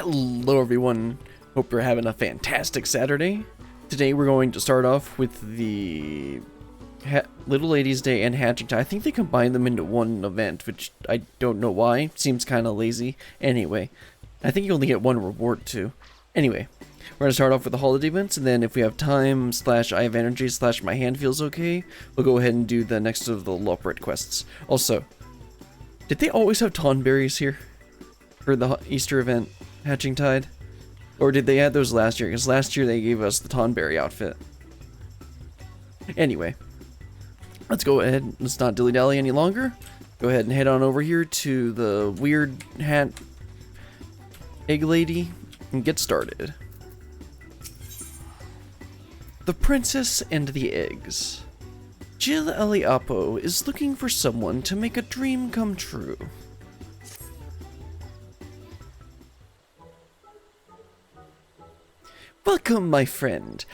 Hello everyone, hope you're having a fantastic Saturday. Today we're going to start off with the Little Ladies Day and Hatching Time. I think they combined them into one event, which I don't know why. Seems kind of lazy. Anyway, I think you only get one reward too. Anyway, we're going to start off with the holiday events, and then if we have time / I have energy / my hand feels okay, we'll go ahead and do the next of the Loporrit quests. Also, did they always have Tonberries here for the Easter event? Hatching Tide? Or did they add those last year? Because last year they gave us the Tonberry outfit. Anyway, let's go ahead. Let's not dilly-dally any longer. Go ahead and head on over here to the weird hat egg lady and get started. The Princess and the Eggs. Jill Eliapo is looking for someone to make a dream come true. Welcome, my friend.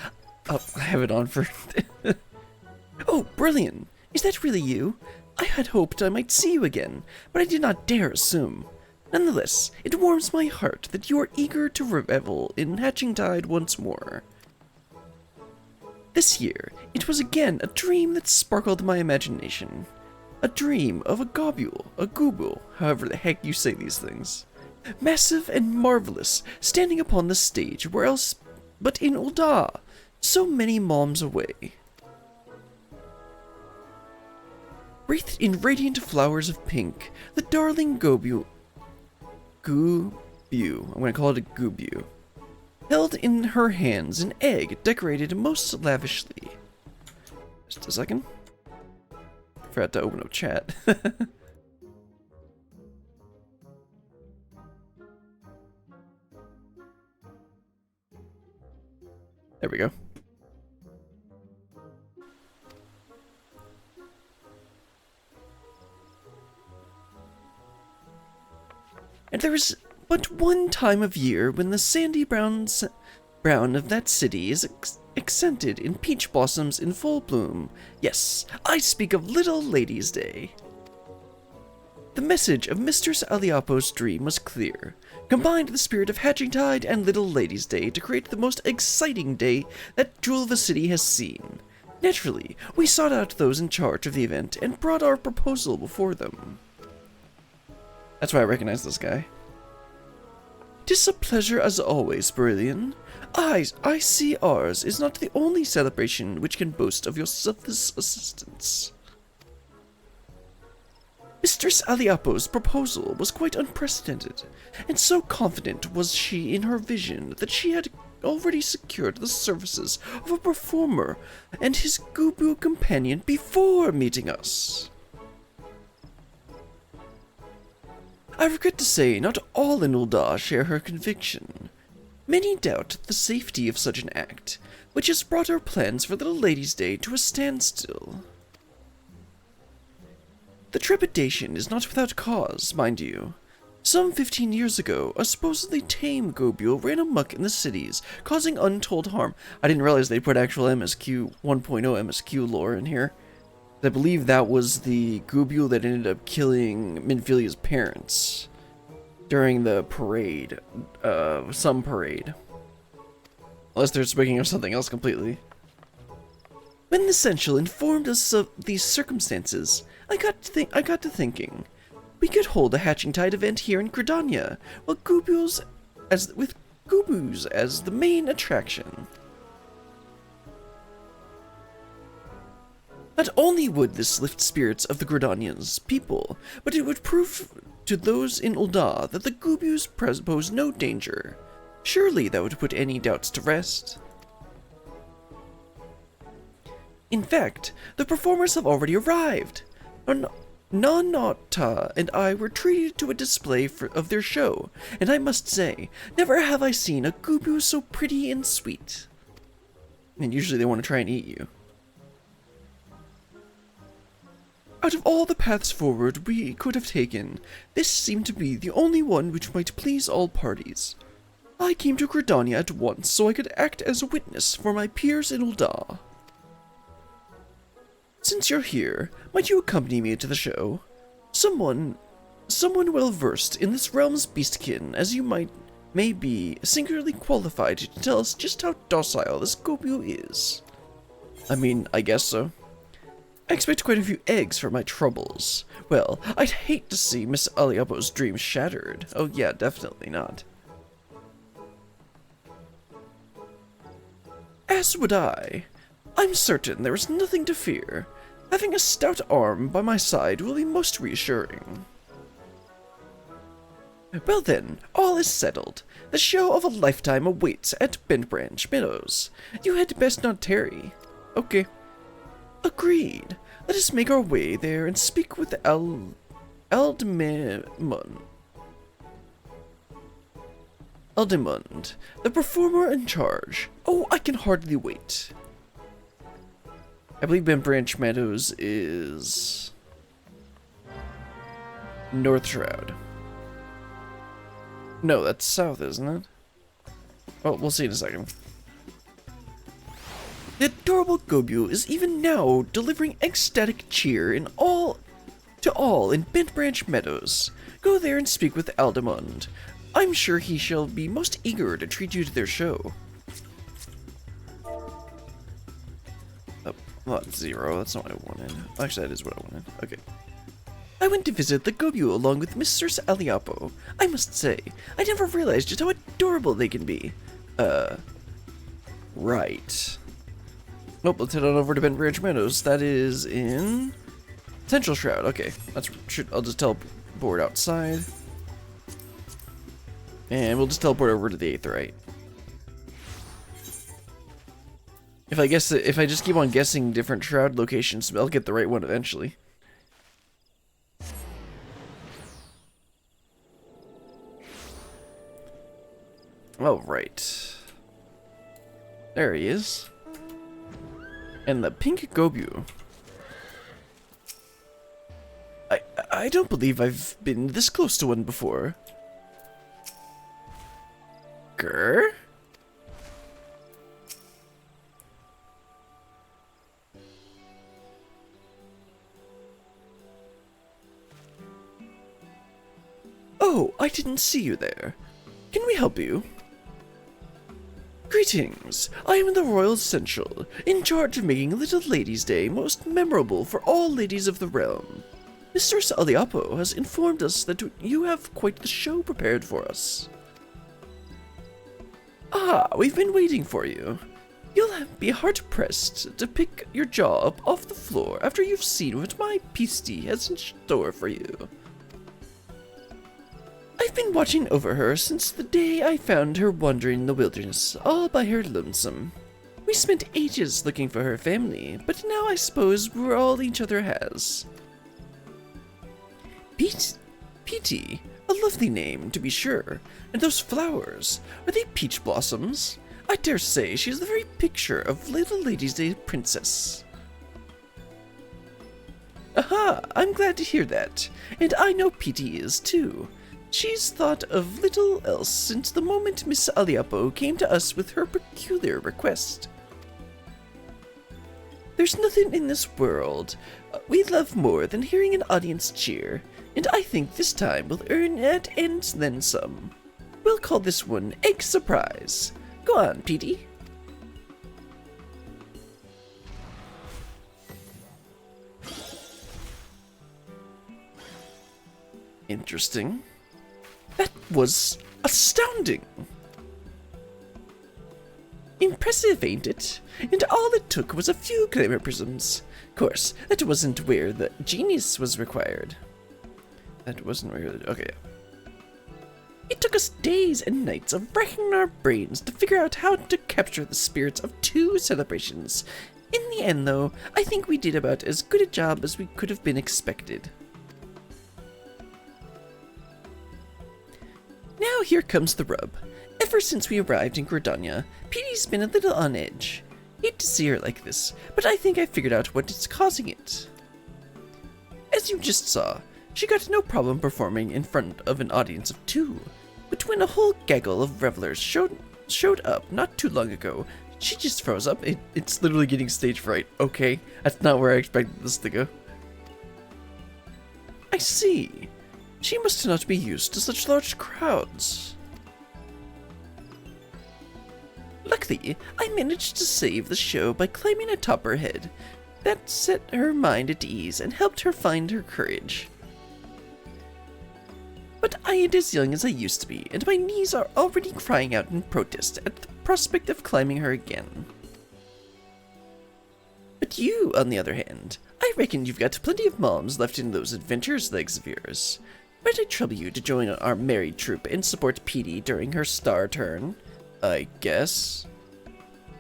Oh, I have it on for... Oh, brilliant. Is that really you? I had hoped I might see you again, but I did not dare assume. Nonetheless, it warms my heart that you are eager to revel in Hatching Tide once more. This year, it was again a dream that sparkled my imagination. A dream of a gobule, however the heck you say these things. Massive and marvelous, standing upon the stage, where else but in Ul'dah, so many moms away. Wreathed in radiant flowers of pink, the darling Gobu, I'm gonna call it a Gubu, held in her hands an egg decorated most lavishly. Just a second. Forgot to open up chat. There we go. And there is but one time of year when the sandy brown of that city is accented in peach blossoms in full bloom. Yes, I speak of Little Ladies' Day. The message of Mistress Eliapo's dream was clear. Combined the spirit of Hatching Tide and Little Ladies' Day to create the most exciting day that Julva City has seen. Naturally, we sought out those in charge of the event and brought our proposal before them. That's why I recognize this guy. 'Tis a pleasure as always, Brillian. I see ours is not the only celebration which can boast of your selfless assistance. Mistress Eliapo's proposal was quite unprecedented, and so confident was she in her vision that she had already secured the services of a performer and his Gubu companion before meeting us. I regret to say not all in Ul'dah share her conviction. Many doubt the safety of such an act, which has brought our plans for Little Ladies' Day to a standstill. The trepidation is not without cause, mind you. Some 15 years ago, a supposedly tame Gobule ran amok in the cities, causing untold harm. I didn't realize they put actual MSQ 1.0 MSQ lore in here. I believe that was the Gobule that ended up killing Minfilia's parents during the parade, some parade. Unless they're speaking of something else completely. When the Sensual informed us of these circumstances, I got to thinking, we could hold a Hatching Tide event here in Gridania, with Gubus as the main attraction. Not only would this lift spirits of the Gridanians people, but it would prove to those in Ul'dah that the Gubus pose no danger. Surely that would put any doubts to rest. In fact, the performers have already arrived. Nanata and I were treated to a display of their show, and I must say, never have I seen a Gubu so pretty and sweet. And usually they want to try and eat you. Out of all the paths forward we could have taken, this seemed to be the only one which might please all parties. I came to Gridania at once so I could act as a witness for my peers in Ul'dah. Since you're here, might you accompany me to the show? Someone well versed in this realm's beastkin, as you might may be singularly qualified to tell us just how docile this Gobu is. I mean, I guess so. I expect quite a few eggs for my troubles. Well, I'd hate to see Miss Aliapo's dreams shattered. Oh yeah, definitely not. As would I. I'm certain there is nothing to fear. Having a stout arm by my side will be most reassuring. Well then, all is settled. The show of a lifetime awaits at Bent Branch Meadows. You had best not tarry. Okay. Agreed. Let us make our way there and speak with Aldemund, the performer in charge. Oh, I can hardly wait. I believe Bent Branch Meadows is North Shroud. No, that's south, isn't it? Well, we'll see in a second. The adorable Gobu is even now delivering ecstatic cheer to all in Bent Branch Meadows. Go there and speak with Aldemund. I'm sure he shall be most eager to treat you to their show. Oh, not 0. That's not what I wanted. Actually, that is what I wanted. Okay. I went to visit the Gobu along with Mistress Aliapo. I must say, I never realized just how adorable they can be. Right. Nope, let's head on over to Bent Branch Meadows. That is in Central Shroud. Okay, I'll just teleport outside. And we'll just teleport over to the 8th, right? If I just keep on guessing different Shroud locations, I'll get the right one eventually. Oh, right. There he is. And the pink Gobu. I don't believe I've been this close to one before. Grr? Oh, I didn't see you there. Can we help you? Greetings! I am the Royal Central, in charge of making Little Ladies' Day most memorable for all ladies of the realm. Mistress Aliapo has informed us that you have quite the show prepared for us. Ah, we've been waiting for you. You'll be hard-pressed to pick your jaw up off the floor after you've seen what my Peasty has in store for you. I've been watching over her since the day I found her wandering in the wilderness, all by her lonesome. We spent ages looking for her family, but now I suppose we're all each other has. Petey, a lovely name, to be sure. And those flowers, are they peach blossoms? I dare say she's the very picture of Little Ladies' Day princess. Aha, I'm glad to hear that, and I know Petey is too. She's thought of little else since the moment Miss Aliapo came to us with her peculiar request. There's nothing in this world we love more than hearing an audience cheer, and I think this time we'll earn it and then some. We'll call this one Egg Surprise. Go on, Petey. Interesting. That was astounding. Impressive, ain't it? And all it took was a few glamour prisms. Of course, that wasn't where the genius was required. That wasn't where... Okay. It took us days and nights of racking our brains to figure out how to capture the spirits of 2 celebrations. In the end, though, I think we did about as good a job as we could have been expected. Now here comes the rub. Ever since we arrived in Gridania, Petey's been a little on edge. Hate to see her like this, but I think I figured out what is causing it. As you just saw, she got no problem performing in front of an audience of 2. But when a whole gaggle of revelers showed up not too long ago, she just froze up. It's literally getting stage fright. Okay, that's not where I expected this to go. I see. She must not be used to such large crowds. Luckily, I managed to save the show by climbing atop her head. That set her mind at ease and helped her find her courage. But I ain't as young as I used to be, and my knees are already crying out in protest at the prospect of climbing her again. But you, on the other hand, I reckon you've got plenty of moms left in those adventurous legs of yours. Might I trouble you to join our married troupe and support Petey during her star turn? I guess.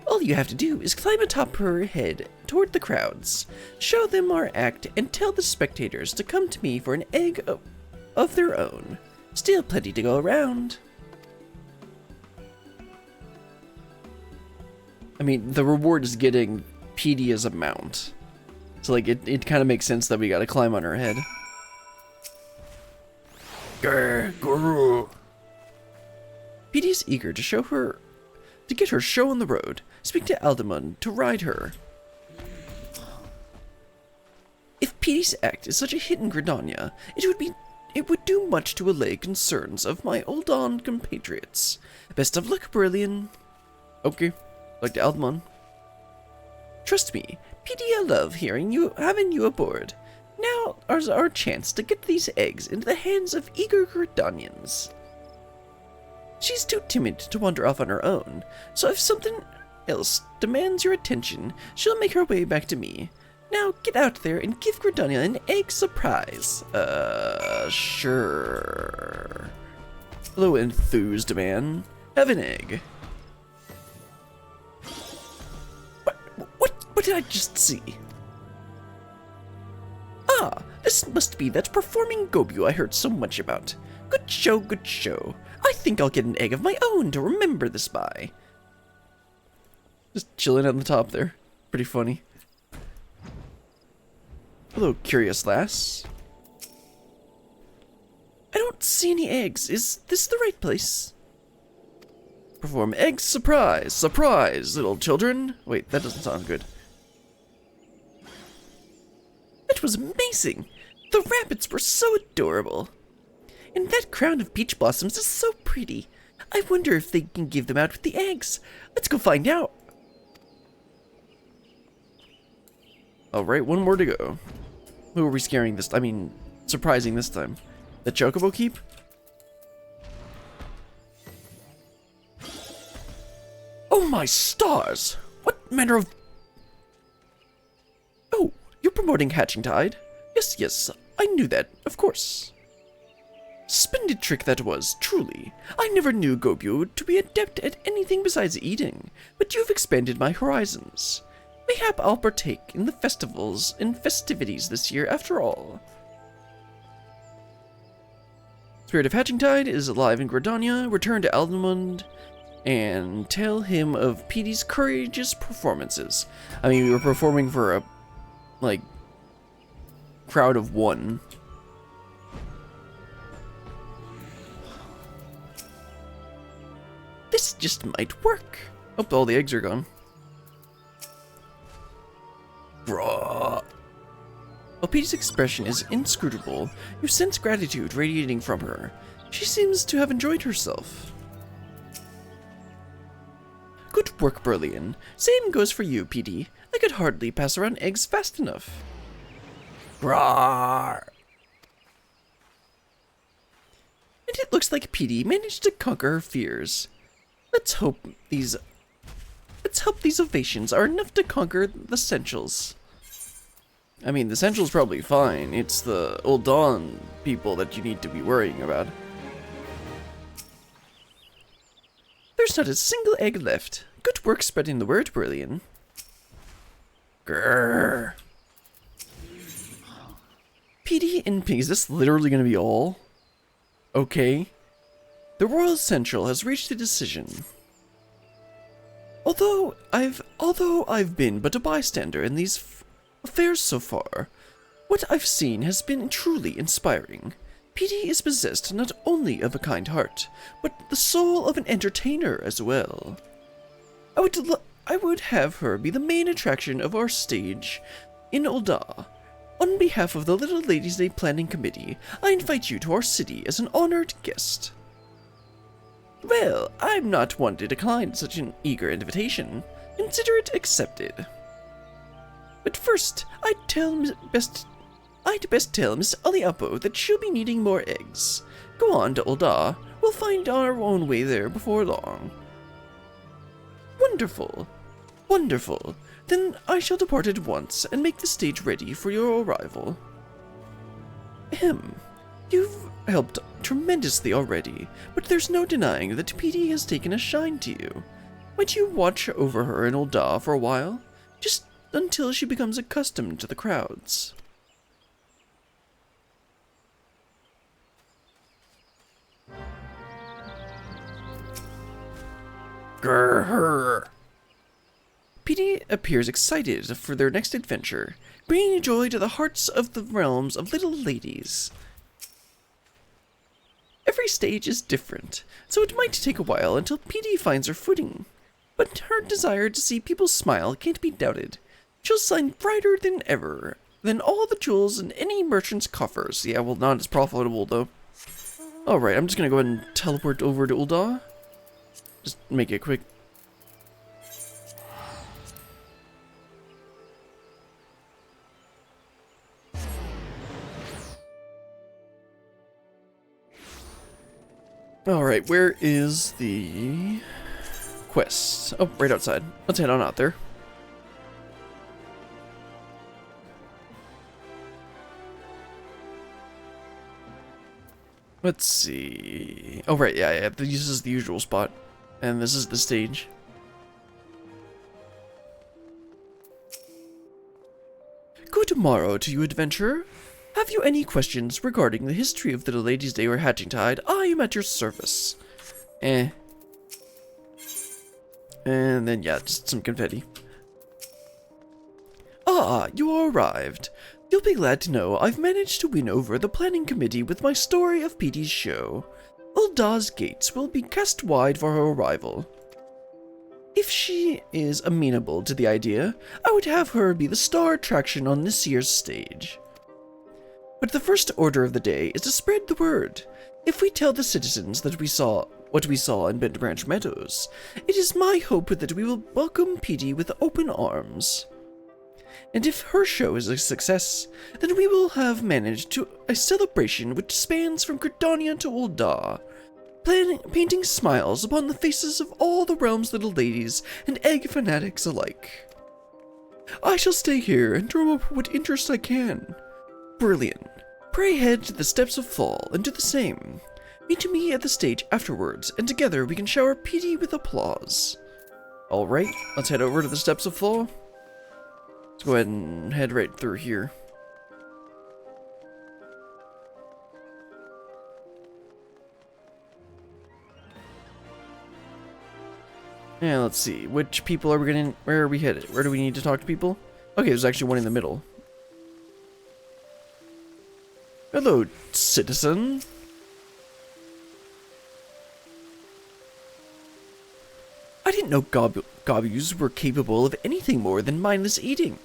All you have to do is climb atop her head toward the crowds, show them our act, and tell the spectators to come to me for an egg of their own. Still plenty to go around. I mean, the reward is getting Petey as a mount. So, like, it kind of makes sense that we gotta climb on her head. Grr, grr. Petey's eager to get her show on the road. Speak to Aldemund to ride her. If Petey's act is such a hit in Gridania, it would do much to allay concerns of my old-on compatriots. Best of luck, Brilliant. Okay, like to Aldemund. Trust me, Petey, I love having you aboard. Now is our chance to get these eggs into the hands of eager Gridanians. She's too timid to wander off on her own, so if something else demands your attention, she'll make her way back to me. Now get out there and give Gridania an egg surprise. Sure. Hello, enthused man. Have an egg. What did I just see? Ah, this must be that performing Gobu I heard so much about. Good show, good show. I think I'll get an egg of my own to remember this by. Just chilling on the top there. Pretty funny. Hello, curious lass. I don't see any eggs. Is this the right place? Perform egg surprise. Surprise, little children. Wait, that doesn't sound good. That was amazing. The rabbits were so adorable. And that crown of peach blossoms is so pretty. I wonder if they can give them out with the eggs. Let's go find out. Alright, one more to go. Who are we scaring this? I mean, surprising this time. The Chocobo Keep? Oh my stars! What manner of... Oh, you're promoting Hatching Tide? Yes, I knew that, of course. Splendid trick that was, truly. I never knew Gobu to be adept at anything besides eating, but you've expanded my horizons. Mayhap I'll partake in the festivals and festivities this year after all. Spirit of Hatching Tide is alive in Gridania. Return to Aldemund and tell him of Petey's courageous performances. I mean, we were performing for a, like, crowd of one. This just might work. Oh, all the eggs are gone. Raw. While Petey's expression is inscrutable, you sense gratitude radiating from her. She seems to have enjoyed herself. Good work, Berlian. Same goes for you, Petey. I could hardly pass around eggs fast enough. Rawr. And it looks like Petey managed to conquer her fears. Let's hope these ovations are enough to conquer the Centrals. I mean, the Central's probably fine. It's the Old Dawn people that you need to be worrying about. There's not a single egg left. Good work spreading the word, Brilliant. Grrr. Petey and Pig, is this literally gonna be all? Okay. The Royal Central has reached a decision. Although I've been but a bystander in these affairs so far, what I've seen has been truly inspiring. Petey is possessed not only of a kind heart, but the soul of an entertainer as well. I would have her be the main attraction of our stage in Ul'dah. On behalf of the Little Ladies' Day Planning Committee, I invite you to our city as an honored guest. Well, I'm not one to decline such an eager invitation. Consider it accepted. But first, I'd best tell Miss Aliapo that she'll be needing more eggs. Go on, Dumbledore. We'll find our own way there before long. Wonderful. Wonderful. Then I shall depart at once and make the stage ready for your arrival. You've helped tremendously already, but there's no denying that Petey has taken a shine to you. Might you watch over her and Old Da for a while? Just until she becomes accustomed to the crowds. Grrr. Petey appears excited for their next adventure, bringing joy to the hearts of the realms of little ladies. Every stage is different, so it might take a while until Petey finds her footing. But her desire to see people smile can't be doubted. She'll shine brighter than ever, than all the jewels in any merchant's coffers. Yeah, well, not as profitable, though. Alright, I'm just gonna go ahead and teleport over to Ulda. Just make it quick. Alright, where is the quest? Oh, right outside. Let's head on out there. Let's see. Oh, right, yeah. This is the usual spot. And this is the stage. Good morrow to you, adventurer. Have you any questions regarding the history of the Lady's Day or Hatchingtide? I am at your service. And then, yeah, just some confetti. Ah, you are arrived. You'll be glad to know I've managed to win over the planning committee with my story of Petey's show. Ulda's gates will be cast wide for her arrival. If she is amenable to the idea, I would have her be the star attraction on this year's stage. But the first order of the day is to spread the word. If we tell the citizens that what we saw in Bent Branch Meadows, it is my hope that we will welcome Petey with open arms. And if her show is a success, then we will have managed to a celebration which spans from Gridania to Ulda, painting smiles upon the faces of all the realm's little ladies and egg fanatics alike. I shall stay here and drum up what interest I can. Brilliant. Pray head to the Steps of Fall and do the same. Meet me at the stage afterwards, and together we can shower Petey with applause. Alright, let's head over to the Steps of Fall. Let's go ahead and head right through here. And let's see, which people are we gonna, where are we headed? Where do we need to talk to people? Okay, there's actually one in the middle. Hello, citizen. I didn't know gobus were capable of anything more than mindless eating.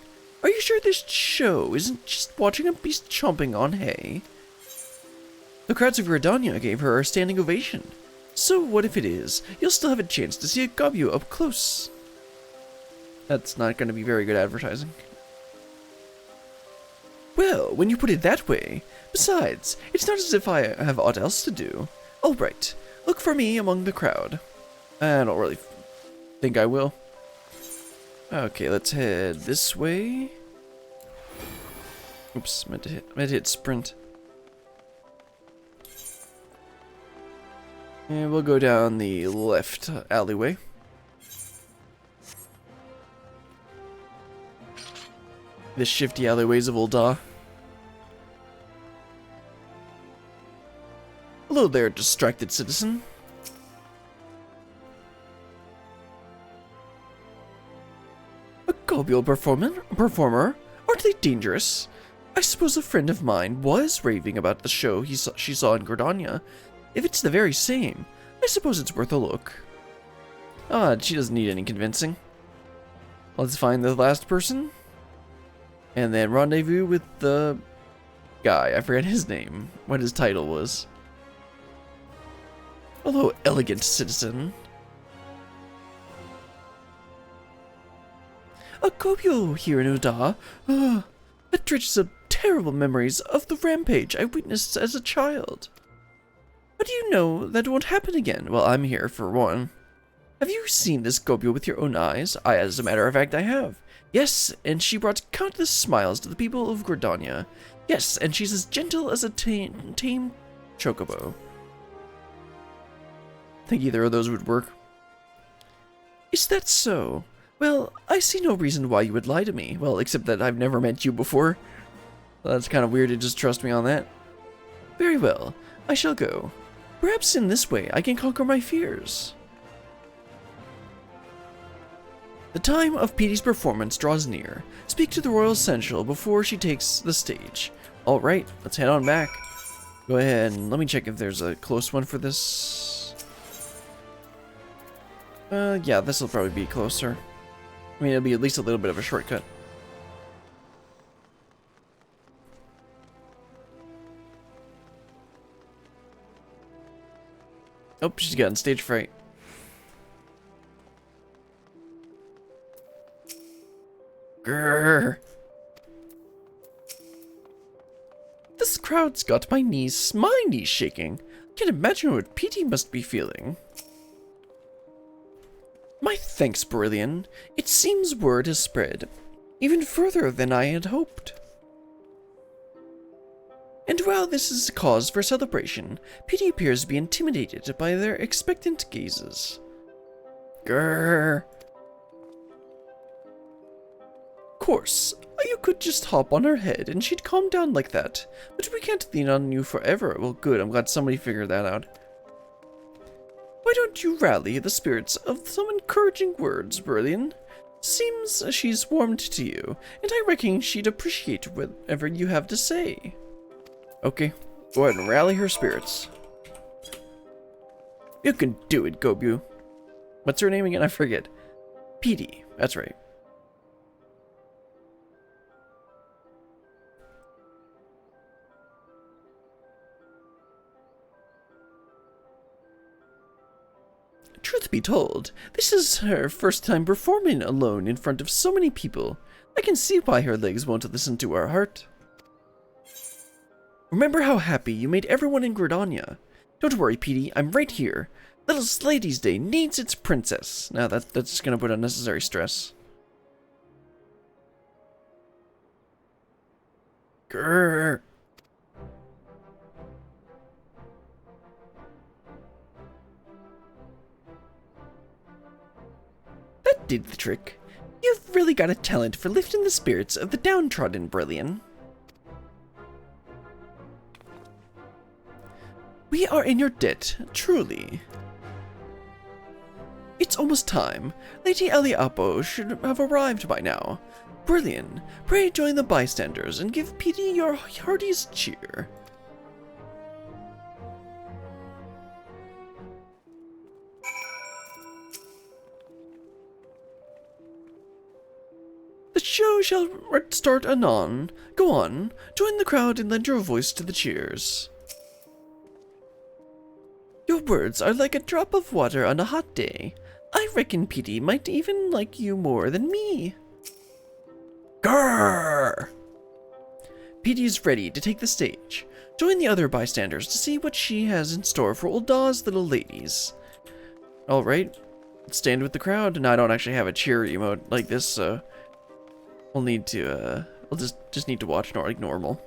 Are you sure this show isn't just watching a beast chomping on hay? The crowds of Gridania gave her a standing ovation. So what if it is? You'll still have a chance to see a gobu up close. That's not going to be very good advertising. Well, when you put it that way. Besides, it's not as if I have aught else to do. All right, look for me among the crowd. I don't really think I will. Okay, let's head this way. Oops, meant to hit sprint. And we'll go down the left alleyway. The shifty alleyways of Ulda. Hello there, distracted citizen. A gobule performer? Aren't they dangerous? I suppose a friend of mine was raving about the show she saw in Gridania. If it's the very same, I suppose it's worth a look. Ah, she doesn't need any convincing. Let's find the last person. And then rendezvous with the guy. I forget his name. What his title was. Although elegant citizen. A Gobyo here in Uda. That dredges up terrible memories of the rampage I witnessed as a child. But you know that won't happen again. Well, I'm here for one. Have you seen this Gobyo with your own eyes? As a matter of fact, I have. Yes, and she brought countless smiles to the people of Gordania. Yes, and she's as gentle as a tame chocobo. Think either of those would work. Is that so? Well, I see no reason why you would lie to me. Well, except that I've never met you before. That's kind of weird to just trust me on that. Very well, I shall go. Perhaps in this way I can conquer my fears. The time of Petey's performance draws near. Speak to the Royal Sensual before she takes the stage. Alright, let's head on back. Go ahead and let me check if there's a close one for this. Yeah, this will probably be closer. I mean, it'll be at least a little bit of a shortcut. Oh, she's gotten stage fright. Grrr. This crowd's got my knees shaking. I can't imagine what Petey must be feeling. My thanks, Brillian. It seems word has spread, even further than I had hoped. And while this is a cause for celebration, Petey appears to be intimidated by their expectant gazes. Grrr. Of course, you could just hop on her head and she'd calm down like that, but we can't lean on you forever. Well, good, I'm glad somebody figured that out. Why don't you rally the spirits of some encouraging words, Brillian? Seems she's warmed to you, and I reckon she'd appreciate whatever you have to say. Okay, go ahead and rally her spirits. You can do it, Gobu. What's her name again? I forget. Petey, that's right. Truth be told, this is her first time performing alone in front of so many people. I can see why her legs won't listen to her heart. Remember how happy you made everyone in Gridania. Don't worry, Petey, I'm right here. Little Slady's Day needs its princess. Now that's gonna put unnecessary stress. Grrr. That did the trick. You've really got a talent for lifting the spirits of the downtrodden, Brillian. We are in your debt, truly. It's almost time. Lady Eliapo should have arrived by now. Brillian, pray join the bystanders and give Petey your heartiest cheer. The show shall start anon. Go on, join the crowd and lend your voice to the cheers. Your words are like a drop of water on a hot day. I reckon Petey might even like you more than me. Grrr! Petey's ready to take the stage. Join the other bystanders to see what she has in store for Ulda's little ladies. Alright, let's stand with the crowd. And I don't actually have a cheer emote like this, so we'll need to, we'll just need to watch like normal.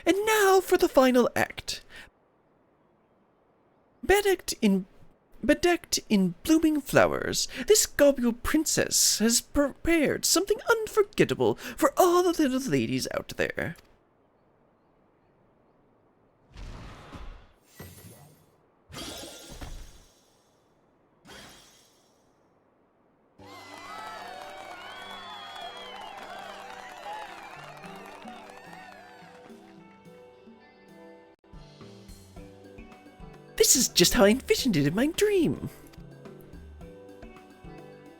And now for the final act. Bedecked in blooming flowers, this Gobyo princess has prepared something unforgettable for all the little ladies out there. This is just how I envisioned it in my dream.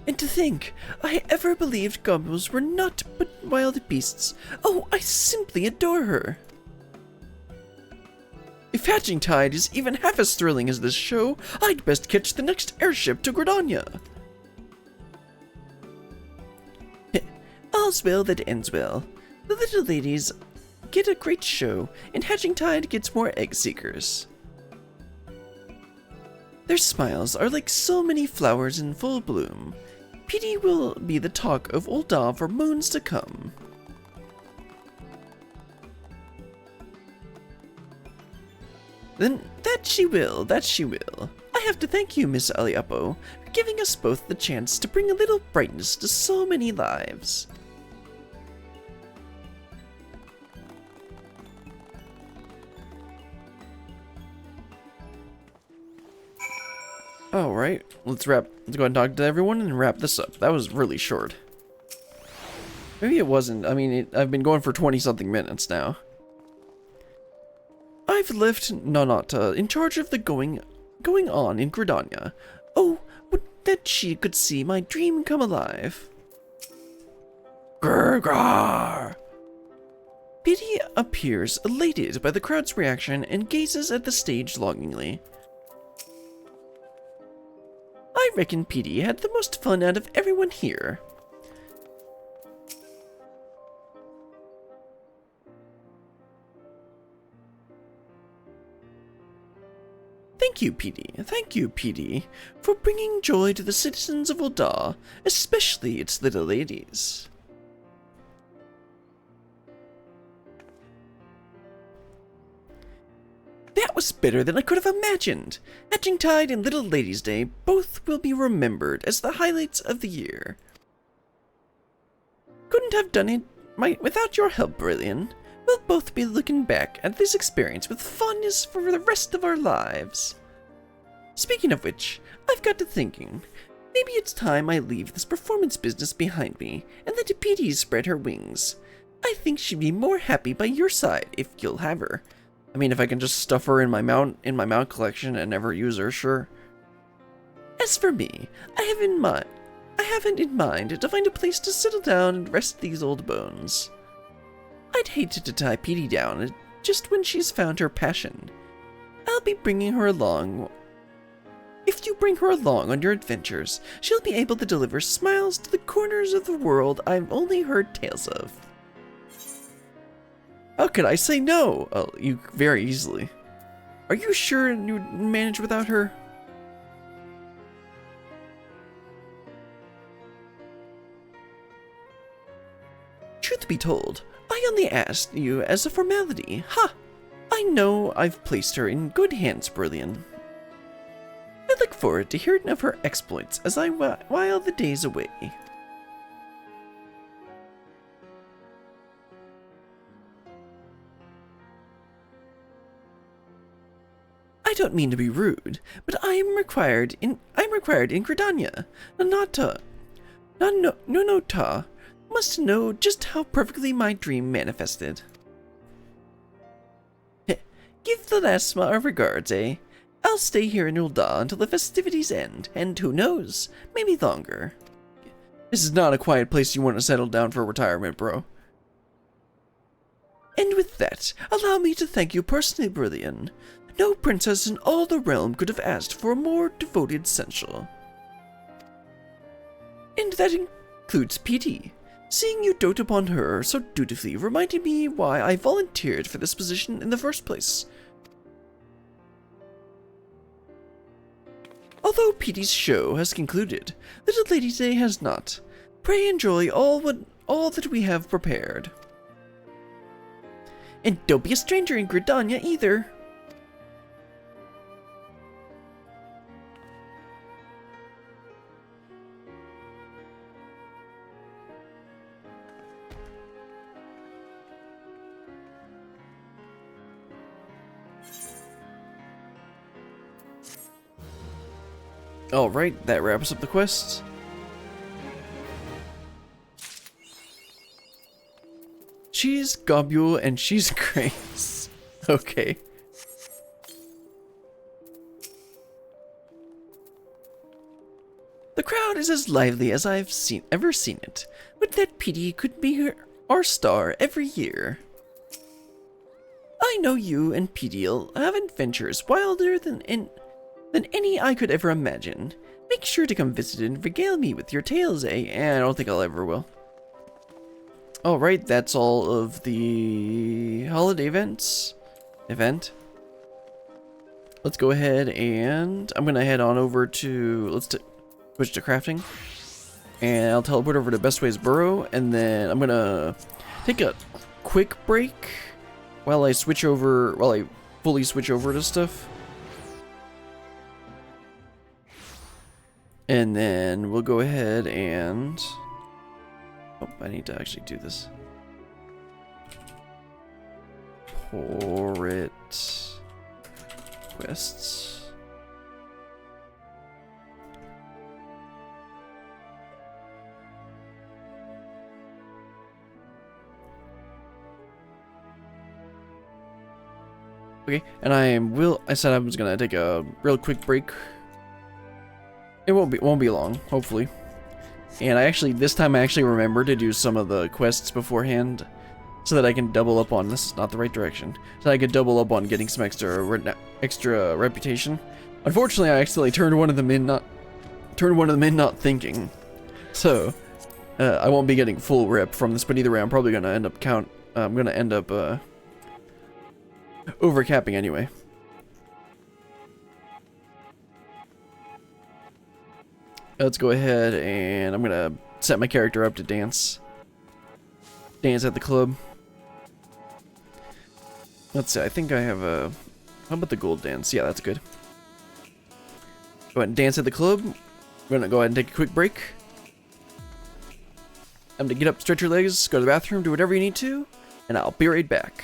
And to think, I ever believed Gobyos were not but wild beasts. Oh, I simply adore her. If Hatching Tide is even half as thrilling as this show, I'd best catch the next airship to Gridania. All's well that ends well. The little ladies get a great show, and Hatching Tide gets more egg seekers. Their smiles are like so many flowers in full bloom. Petey will be the talk of Ul'dah for moons to come. Then that she will. I have to thank you, Miss Aliapo, for giving us both the chance to bring a little brightness to so many lives. Alright, let's go ahead and talk to everyone and wrap this up. That was really short. Maybe it wasn't. I mean, I've been going for 20-something minutes now. I've left Nanata in charge of the going on in Gridania. Oh, would that she could see my dream come alive. Grr, grr. Petey appears elated by the crowd's reaction and gazes at the stage longingly. I reckon Petey had the most fun out of everyone here. Thank you, Petey, for bringing joy to the citizens of Ul'dah, especially its little ladies. That was better than I could have imagined. Hatching Tide and Little Ladies' Day both will be remembered as the highlights of the year. Couldn't have done it without your help, Brilliant. We'll both be looking back at this experience with fondness for the rest of our lives. Speaking of which, I've got to thinking. Maybe it's time I leave this performance business behind me and let Petey spread her wings. I think she'd be more happy by your side if you'll have her. I mean, if I can just stuff her in my mount collection and never use her, sure. As for me, I have in mind to find a place to settle down and rest these old bones. I'd hate to tie Petey down just when she's found her passion. I'll be bringing her along. If you bring her along on your adventures, she'll be able to deliver smiles to the corners of the world I've only heard tales of. How could I say no? Oh, you very easily. Are you sure you'd manage without her? Truth be told, I only asked you as a formality. Ha! I know I've placed her in good hands, Brilliant. I look forward to hearing of her exploits as I while the days away. I don't mean to be rude, but I'm required in Gridania. Nonota must know just how perfectly my dream manifested. Give the Lasma our regards, eh? I'll stay here in Ul'dah until the festivities end, and who knows, maybe longer. This is not a quiet place you want to settle down for retirement, bro. And with that, allow me to thank you personally, Brilliant. No princess in all the realm could have asked for a more devoted sensual. And that includes Petey. Seeing you dote upon her so dutifully reminded me why I volunteered for this position in the first place. Although Petey's show has concluded, Little Lady Day has not. Pray enjoy all that we have prepared. And don't be a stranger in Gridania either. Alright, that wraps up the quest. She's Gobule and she's Grace. Okay. The crowd is as lively as I've ever seen it. Would that Petey could be our star every year. I know you and Pedial have adventures wilder than any I could ever imagine. Make sure to come visit and regale me with your tales, eh? I don't think I'll ever will. Alright, that's all of the holiday event. Let's go ahead and I'm gonna head on over to, let's switch to crafting. And I'll teleport over to Best Ways Burrow, and then I'm gonna take a quick break while I fully switch over to stuff. And then we'll go ahead and... Oh, I need to actually do this. Loporrit quests. Okay, and I said I was gonna take a real quick break. It won't be long, hopefully. And this time I actually remember to do some of the quests beforehand, so that I can double up on, this is not the right direction, so that I could double up on getting some extra reputation. Unfortunately, I accidentally turned one of them in not thinking. So, I won't be getting full rep from this, but either way I'm probably gonna end up overcapping anyway. Let's go ahead and I'm gonna set my character up to dance at the club. Let's see, I think I have a... How about the gold dance? Yeah, that's good. Go ahead and dance at the club. I'm gonna go ahead and take a quick break. I'm gonna get up, stretch your legs, go to the bathroom, do whatever you need to, and I'll be right back.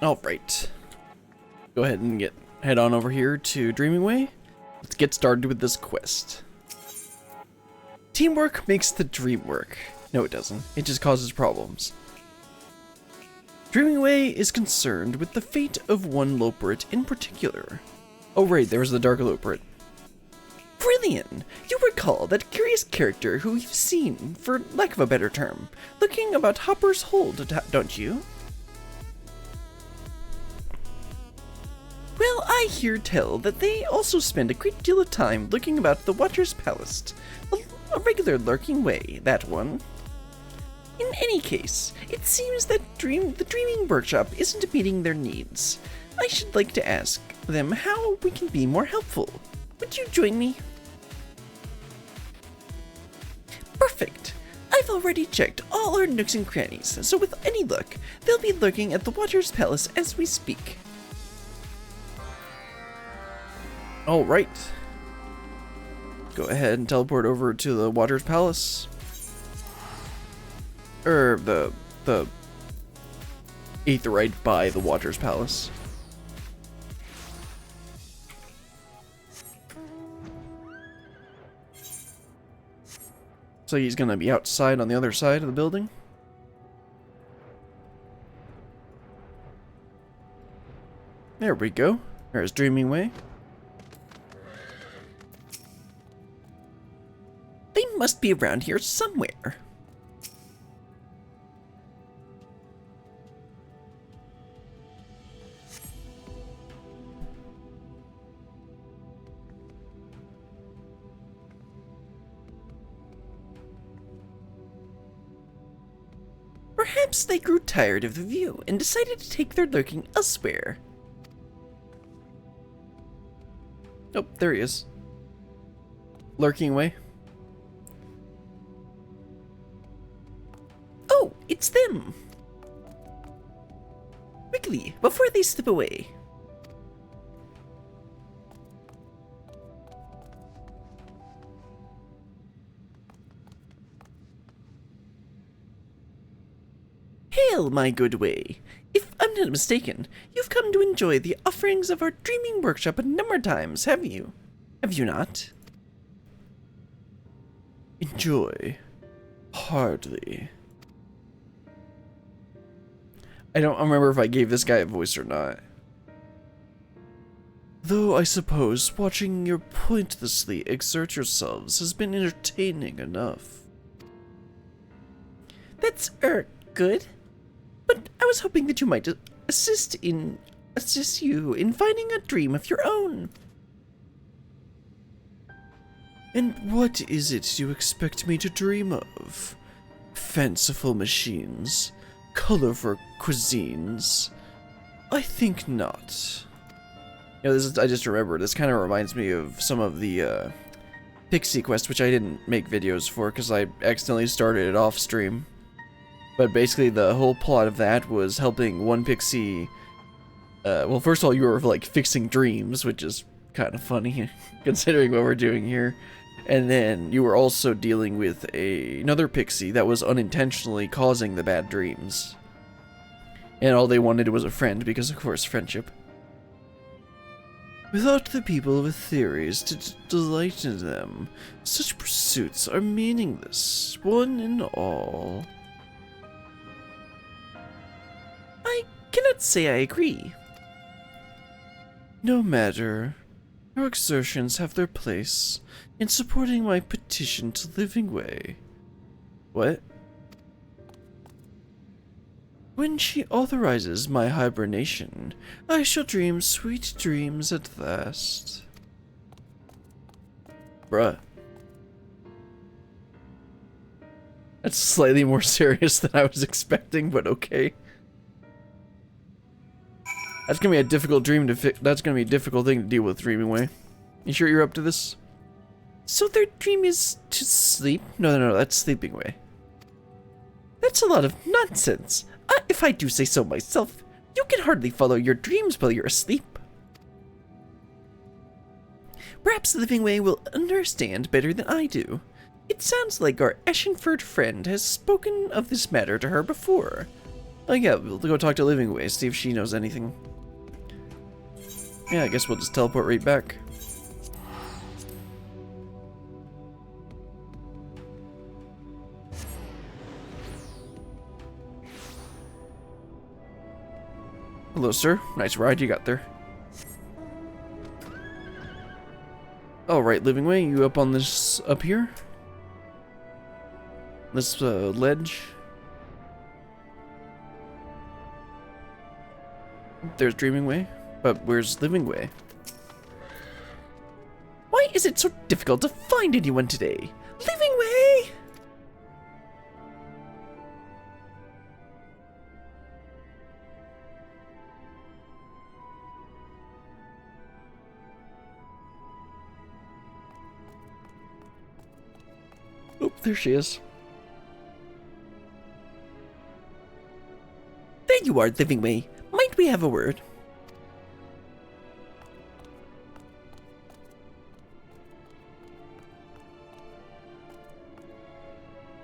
Alright. Go ahead and head on over here to Dreaming Way. Let's get started with this quest. Teamwork makes the dream work. No, it doesn't. It just causes problems. Dreaming Way is concerned with the fate of one Loporrit in particular. Oh right, there was the Dark Loporrit. Brilliant! You recall that curious character who we've seen, for lack of a better term, looking about Hopper's Hold, don't you? Well, I hear tell that they also spend a great deal of time looking about the Watcher's Palace. A regular lurking way, that one. In any case, it seems that the Dreaming Workshop isn't meeting their needs. I should like to ask them how we can be more helpful. Would you join me? Perfect! I've already checked all our nooks and crannies, so with any luck, they'll be lurking at the Watcher's Palace as we speak. Alright. Go ahead and teleport over to the Watcher's Palace. The Aetheryte by the Watcher's Palace. So he's gonna be outside on the other side of the building. There we go. There's Dreaming Way. They must be around here somewhere. Perhaps they grew tired of the view and decided to take their lurking elsewhere. Oh, there he is. Lurking away. Oh, it's them! Quickly, before they slip away. Hail, my good way. If I'm not mistaken, you've come to enjoy the offerings of our Dreaming Workshop a number of times, have you? Have you not? Enjoy? Hardly. I don't remember if I gave this guy a voice or not. Though I suppose watching you pointlessly exert yourselves has been entertaining enough. That's, good. But I was hoping that you might assist you in finding a dream of your own. And what is it you expect me to dream of? Fanciful machines? Colorful cuisines? I think not. You know, I just remembered, this kind of reminds me of some of the Pixie Quest, which I didn't make videos for because I accidentally started it off stream. But basically the whole plot of that was helping one pixie, well, first of all, you were like fixing dreams, which is kind of funny considering what we're doing here. And then you were also dealing with another pixie that was unintentionally causing the bad dreams. And all they wanted was a friend, because of course friendship. Without the people with theories to delight in them, such pursuits are meaningless, one and all. I cannot say I agree. No matter. Your exertions have their place in supporting my petition to Living Way. What? When she authorizes my hibernation, I shall dream sweet dreams at last. Bruh. That's slightly more serious than I was expecting, but okay. That's gonna be a difficult dream to fix. That's gonna be a difficult thing to deal with, Dreaming Way. You sure you're up to this? So their dream is to sleep? No, that's Sleeping Way. That's a lot of nonsense. If I do say so myself, you can hardly follow your dreams while you're asleep. Perhaps Living Way will understand better than I do. It sounds like our Ashenford friend has spoken of this matter to her before. Oh yeah, we'll go talk to Living Way, see if she knows anything. Yeah, I guess we'll just teleport right back. Hello, sir. Nice ride you got there. Alright, Living Way, you up on this, up here? This, ledge? There's Dreaming Way, but where's Living Way? Why is it so difficult to find anyone today? Living Way! Oh, there she is. There you are, Living Way. Might we have a word?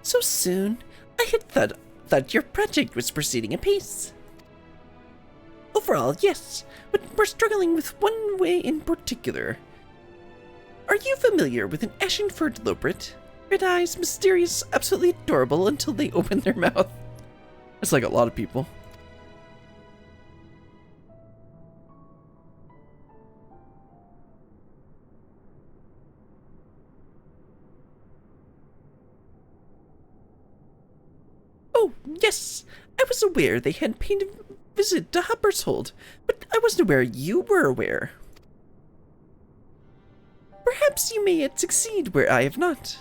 So soon? I had thought your project was proceeding apace. Overall, yes, but we're struggling with one way in particular. Are you familiar with an ashen-furred Loporrit? Red eyes, mysterious, absolutely adorable until they open their mouth. It's like a lot of people. Oh, yes! I was aware they had paid a visit to Hoppershold, but I wasn't aware you were aware. Perhaps you may yet succeed where I have not.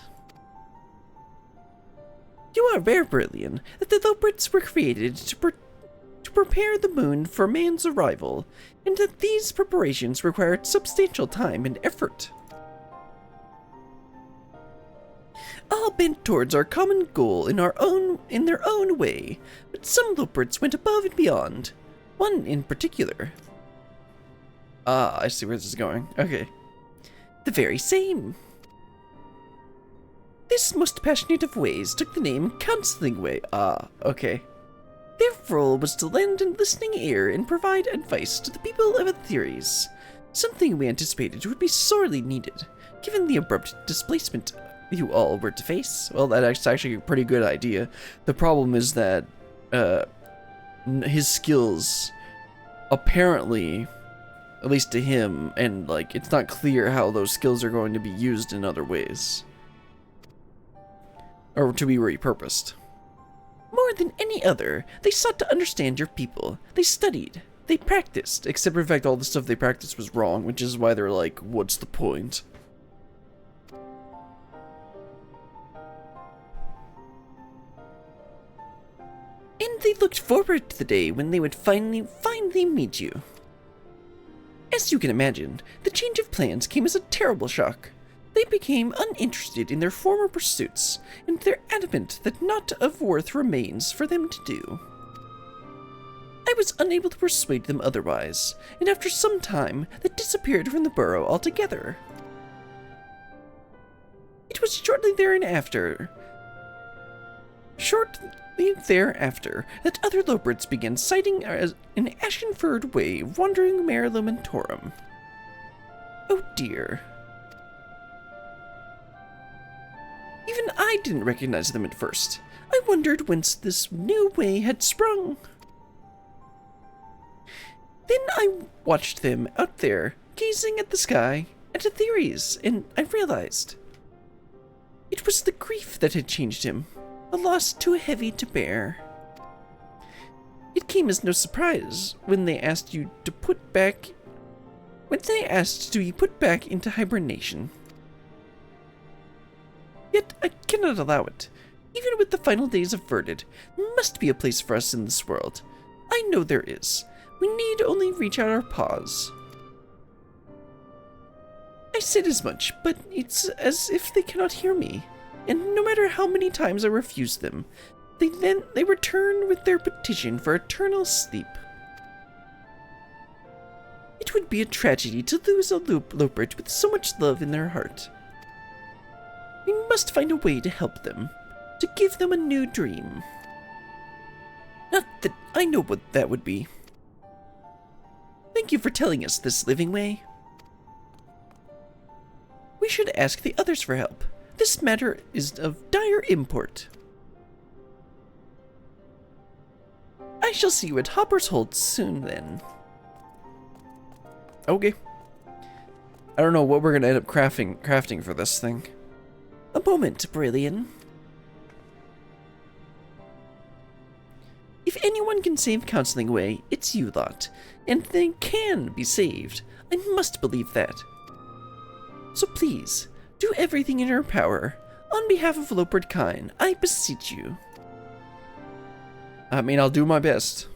You are aware, Berlian, that the Loporrits were created to prepare the moon for man's arrival, and that these preparations required substantial time and effort. All bent towards our common goal in their own way, but some Loporrits went above and beyond. One in particular. Ah, I see where this is going. Okay. The very same. This most passionate of ways took the name Counseling Way. Ah, okay. Their role was to lend a listening ear and provide advice to the people of theories, something we anticipated would be sorely needed, given the abrupt displacement you all were to face. Well, that's actually a pretty good idea. The problem is that his skills, apparently, at least to him, and like it's not clear how those skills are going to be used in other ways, or to be repurposed. More than any other, they sought to understand your people. They studied. They practiced, except for the fact all the stuff they practiced was wrong, which is why they're like, what's the point? And they looked forward to the day when they would finally meet you. As you can imagine, the change of plans came as a terrible shock. They became uninterested in their former pursuits, and they're adamant that naught of worth remains for them to do. I was unable to persuade them otherwise, and after some time, they disappeared from the burrow altogether. It was shortly thereafter that other Loporrits began sighting as an ashen-furred way wandering Mare Lamentorum. Oh dear. Even I didn't recognize them at first. I wondered whence this new way had sprung. Then I watched them out there, gazing at the sky, at the theories, and I realized it was the grief that had changed him, a loss too heavy to bear. It came as no surprise when they asked you to be put back into hibernation. Yet I cannot allow it. Even with the final days averted, there must be a place for us in this world. I know there is. We need only reach out our paws. I said as much, but it's as if they cannot hear me. And no matter how many times I refuse them, they return with their petition for eternal sleep. It would be a tragedy to lose a Loporrit with so much love in their heart. We must find a way to help them, to give them a new dream. Not I know what that would be. Thank you for telling us this, Living Way. We should ask the others for help. This matter is of dire import. I shall see you at Hopper's Holt soon, then. Okay. I don't know what we're gonna end up crafting for this thing. A moment, Brillian. If anyone can save Counseling Way, it's you lot, and they can be saved. I must believe that. So please, do everything in your power. On behalf of Loporrit Kine, I beseech you. I mean, I'll do my best.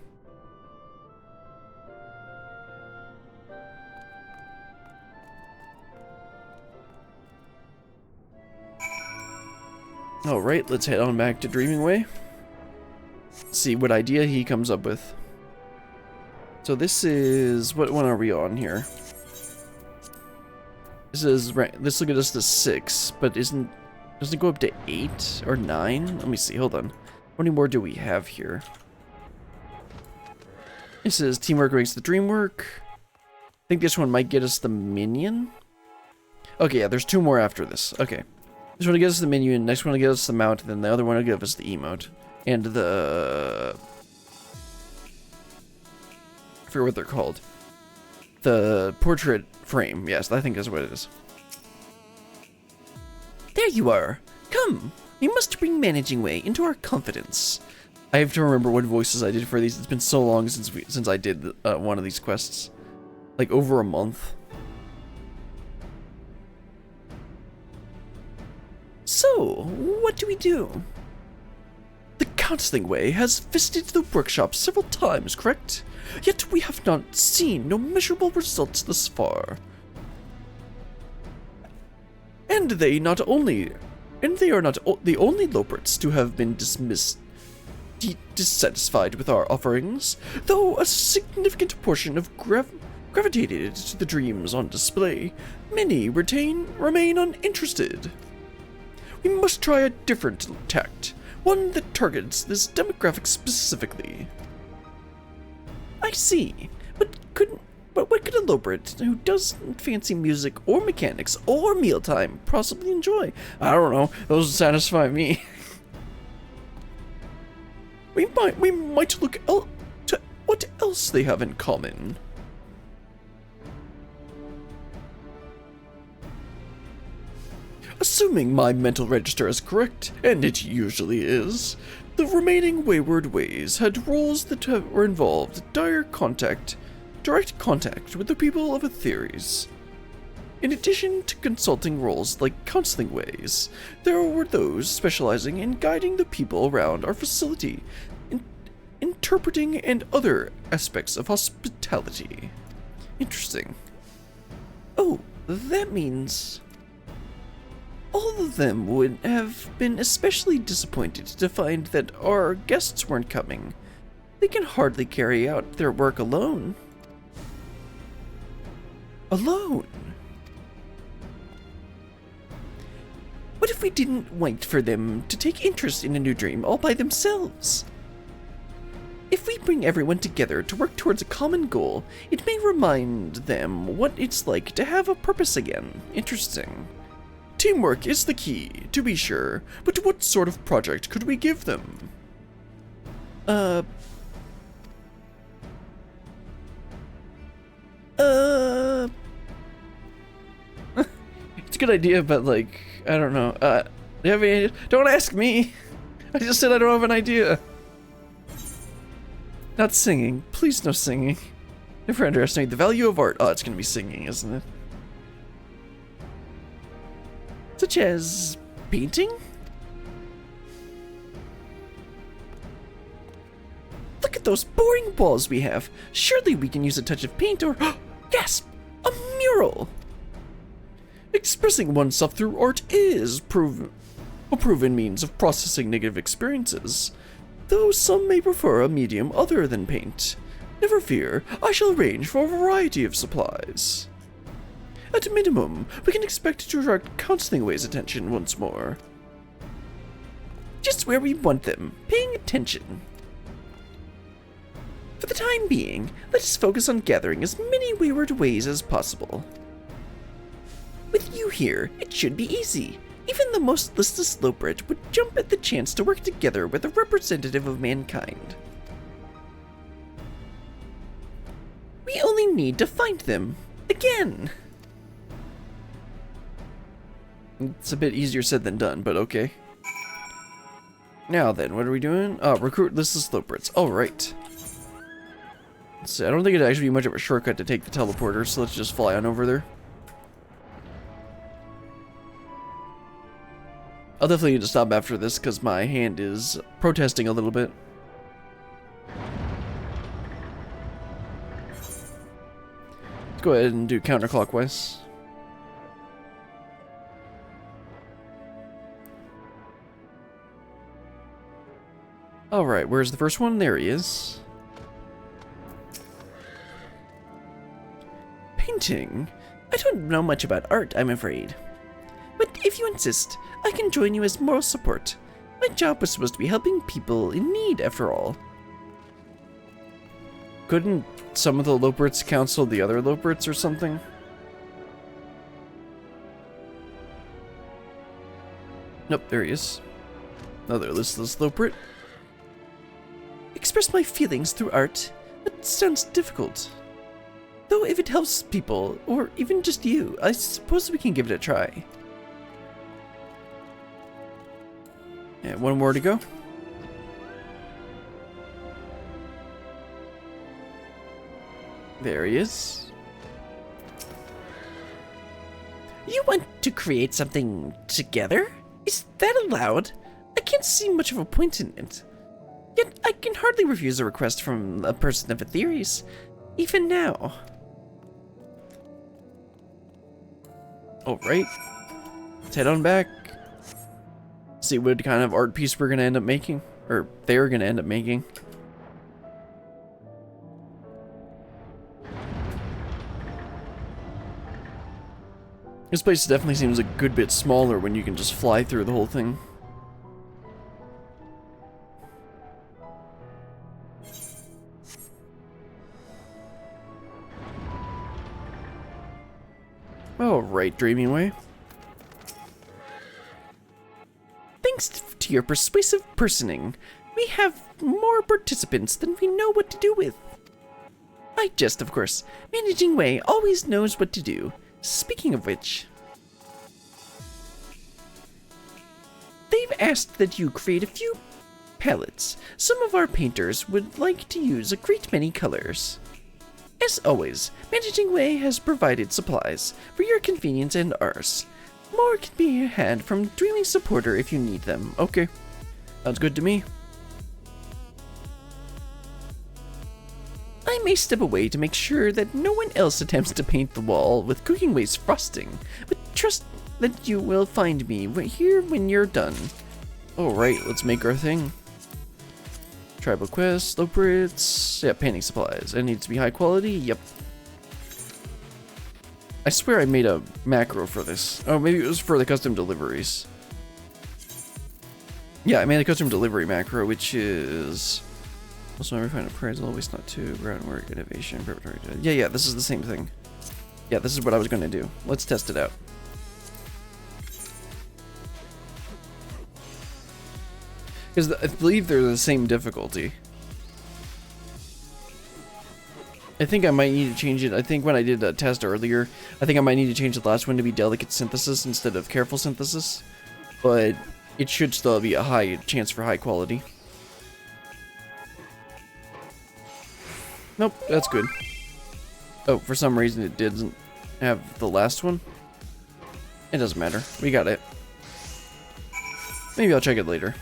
Alright, let's head on back to Dreaming Way. See what idea he comes up with. So this is... what one are we on here? This will get us to 6, but doesn't it go up to 8 or 9? Let me see, hold on. How many more do we have here? This is Teamwork Makes the Dream Work. I think this one might get us the minion. Okay, yeah, there's 2 more after this. Okay. This one will get us the minion, next one will get us the mount, then the other one will give us the emote. And the... I forget what they're called. The portrait frame. Yes, I think that's what it is. There you are. Come. We must bring Managing Way into our confidence. I have to remember what voices I did for these. It's been so long since I did one of these quests. Like over a month. So, what do we do? The Counseling Way has visited the workshop several times, correct? Yet we have not seen no measurable results thus far. And they are not the only Loporrits to have been dissatisfied with our offerings, though a significant portion have gravitated to the dreams on display. Many remain uninterested. We must try a different tact, one that targets this demographic specifically. I see, but what could a Loporrit who doesn't fancy music or mechanics or mealtime possibly enjoy? I don't know, those satisfy me. We might look to what else they have in common. Assuming my mental register is correct, and it usually is, the remaining Wayward Ways had roles that were involved direct contact with the people of Etheres. In addition to consulting roles like Counseling Ways, there were those specializing in guiding the people around our facility, interpreting and other aspects of hospitality. Interesting. Oh, that means... all of them would have been especially disappointed to find that our guests weren't coming. They can hardly carry out their work alone. Alone? What if we didn't wait for them to take interest in a new dream all by themselves? If we bring everyone together to work towards a common goal, it may remind them what it's like to have a purpose again. Interesting. Teamwork is the key, to be sure, but what sort of project could we give them? It's a good idea, but like, I don't know. Do you have any idea? Don't ask me! I just said I don't have an idea. Not singing. Please no singing. Never underestimate the value of art. Oh, it's gonna be singing, isn't it? Such as painting? Look at those boring walls we have. Surely we can use a touch of paint or... gasp! A mural! Expressing oneself through art is a proven means of processing negative experiences, though some may prefer a medium other than paint. Never fear, I shall arrange for a variety of supplies. At a minimum, we can expect to attract Counseling Way's attention once more. Just where we want them, paying attention. For the time being, let us focus on gathering as many wayward ways as possible. With you here, it should be easy. Even the most listless Loporrit would jump at the chance to work together with a representative of mankind. We only need to find them. Again! It's a bit easier said than done, but okay. Now then, what are we doing? Recruit listless Loporrits. Alright. Let's see, I don't think it'd actually be much of a shortcut to take the teleporter, so let's just fly on over there. I'll definitely need to stop after this because my hand is protesting a little bit. Let's go ahead and do counterclockwise. Alright, where's the first one? There he is. Painting? I don't know much about art, I'm afraid. But if you insist, I can join you as moral support. My job was supposed to be helping people in need, after all. Couldn't some of the Loporrits counsel the other Loporrits or something? Nope, there he is. Another listless Loporrit. Express my feelings through art. That sounds difficult. Though if it helps people, or even just you, I suppose we can give it a try. And one more to go. There he is. You want to create something together? Is that allowed? I can't see much of a point in it. Yet I can hardly refuse a request from a person of theories, even now. Alright. Let's head on back. See what kind of art piece we're gonna end up making. Or they're gonna end up making. This place definitely seems a good bit smaller when you can just fly through the whole thing. Alright, Dreaming Way. Thanks to your persuasive personing, we have more participants than we know what to do with. I jest, of course. Managing Way always knows what to do. Speaking of which, they've asked that you create a few palettes. Some of our painters would like to use a great many colors. As always, Managing Way has provided supplies for your convenience and ours. More can be had from Dreaming Supporter if you need them. Okay, sounds good to me. I may step away to make sure that no one else attempts to paint the wall with Cooking Way's frosting, but trust that you will find me here when you're done. Alright, let's make our thing. Tribal quests, Loporrits, yeah, painting supplies. It needs to be high quality, yep. I swear I made a macro for this. Oh, maybe it was for the custom deliveries. Yeah, I made a custom delivery macro, which is... Also, I refine appraisal, waste not two, groundwork, innovation, preparatory. Yeah, this is the same thing. Yeah, this is what I was going to do. Let's test it out. Because I believe they're the same difficulty. I think I might need to change it. I think when I did a test earlier, I think I might need to change the last one to be delicate synthesis instead of careful synthesis. But it should still be a high chance for high quality. Nope, that's good. Oh, for some reason it didn't have the last one. It doesn't matter. We got it. Maybe I'll check it later.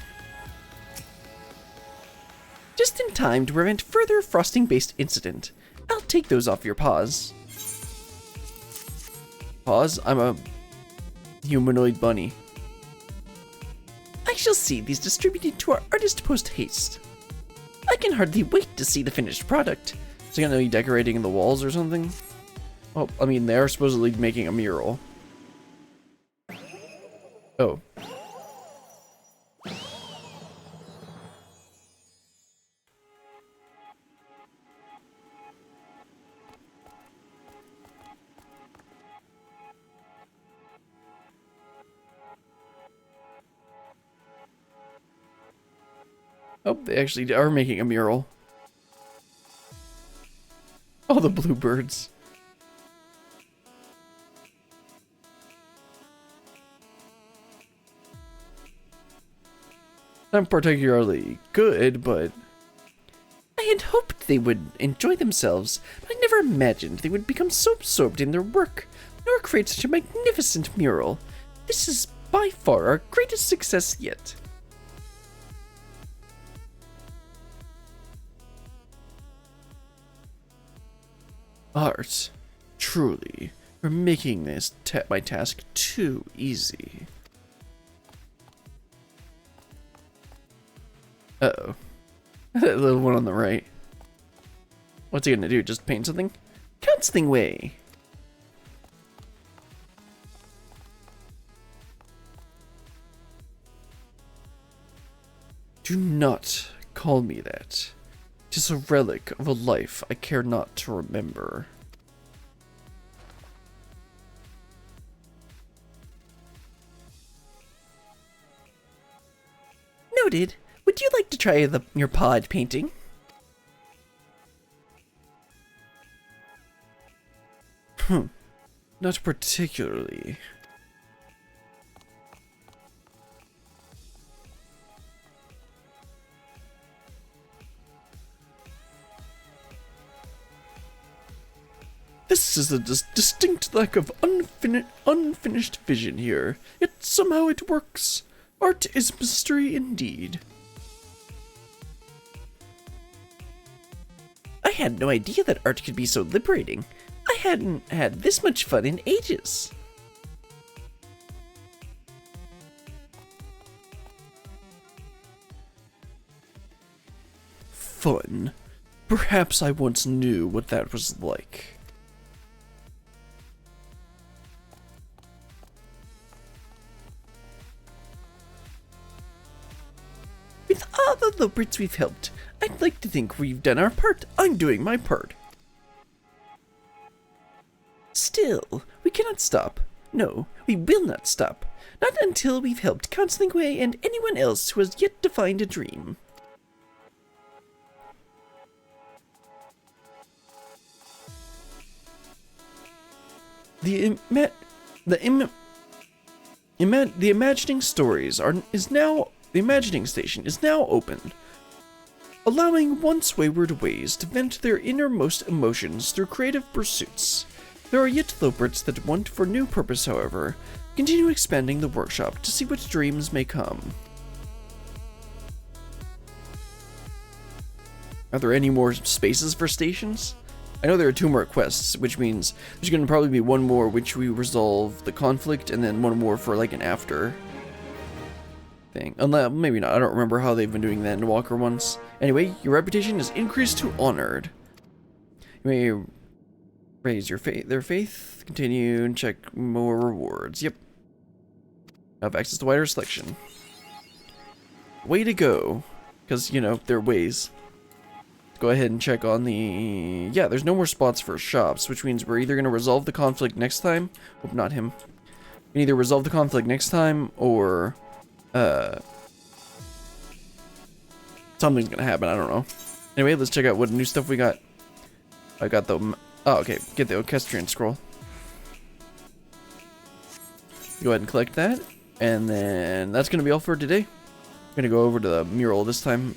Just in time to prevent further frosting-based incident. I'll take those off your paws. Paws? I'm a humanoid bunny. I shall see these distributed to our artist post-haste. I can hardly wait to see the finished product. Is he gonna be decorating the walls or something? Well, I mean, they are supposedly making a mural. Oh. Oh, they actually are making a mural. Oh, the bluebirds. Not particularly good, but I had hoped they would enjoy themselves, but I never imagined they would become so absorbed in their work, nor create such a magnificent mural. This is by far our greatest success yet. Art. Truly, we're making this my task too easy. Uh-oh. That little one on the right. What's he gonna do? Just paint something? Counseling way. Do not call me that. 'Tis a relic of a life I care not to remember. Noted. Would you like to try your pod painting? Not particularly. This is a distinct lack of unfinished vision here, yet somehow it works. Art is mystery indeed. I had no idea that art could be so liberating. I hadn't had this much fun in ages. Fun. Perhaps I once knew what that was like. With all the Loporrits we've helped, I'd like to think we've done our part. I'm doing my part. Still, we cannot stop. No, we will not stop. Not until we've helped Counseling Way and anyone else who has yet to find a dream. The imagining stories the imagining station is now open, allowing once wayward ways to vent their innermost emotions through creative pursuits. There are yet Loporrits that want for new purpose, however. Continue expanding the workshop to see what dreams may come. Are there any more spaces for stations? I know there are 2 more quests, which means there's going to probably be 1 more which we resolve the conflict, and then 1 more for like an after thing. Unless, maybe not. I don't remember how they've been doing the Endwalker ones. Anyway, your reputation is increased to honored. You may raise their faith, continue, and check more rewards. Yep. Have access to wider selection. Way to go. Because, you know, there are ways. Go ahead and check on the... Yeah, there's no more spots for shops, which means we're either going to resolve the conflict next time. Hope not him. We can either resolve the conflict next time, or... something's going to happen, I don't know. Anyway, let's check out what new stuff we got. I got the... Oh, okay. Get the Orchestrion Scroll. Go ahead and collect that. And then that's going to be all for today. I'm going to go over to the mural this time.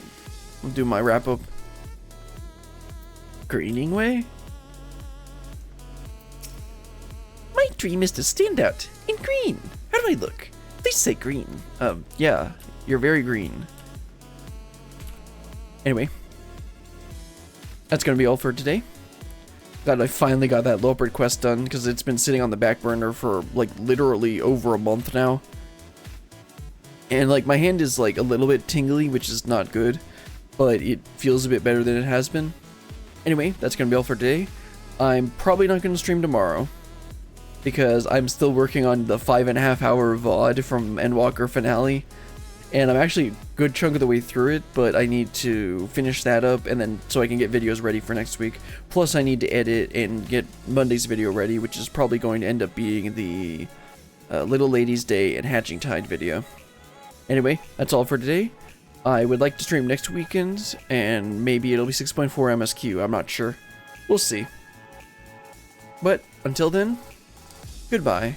I'll do my wrap-up. Greening way? My dream is to stand out in green. How do I look? Please say green. Yeah, you're very green. Anyway, that's gonna be all for today. Glad I finally got that Loporrit quest done, because it's been sitting on the back burner for like literally over a month now. And like my hand is like a little bit tingly, which is not good, but it feels a bit better than it has been. Anyway, that's going to be all for today. I'm probably not going to stream tomorrow, because I'm still working on the 5.5-hour VOD from Endwalker Finale, and I'm actually a good chunk of the way through it, but I need to finish that up, and then so I can get videos ready for next week. Plus, I need to edit and get Monday's video ready, which is probably going to end up being the Little Ladies Day and Hatching Tide video. Anyway, that's all for today. I would like to stream next weekend, and maybe it'll be 6.4 MSQ, I'm not sure. We'll see. But until then, goodbye.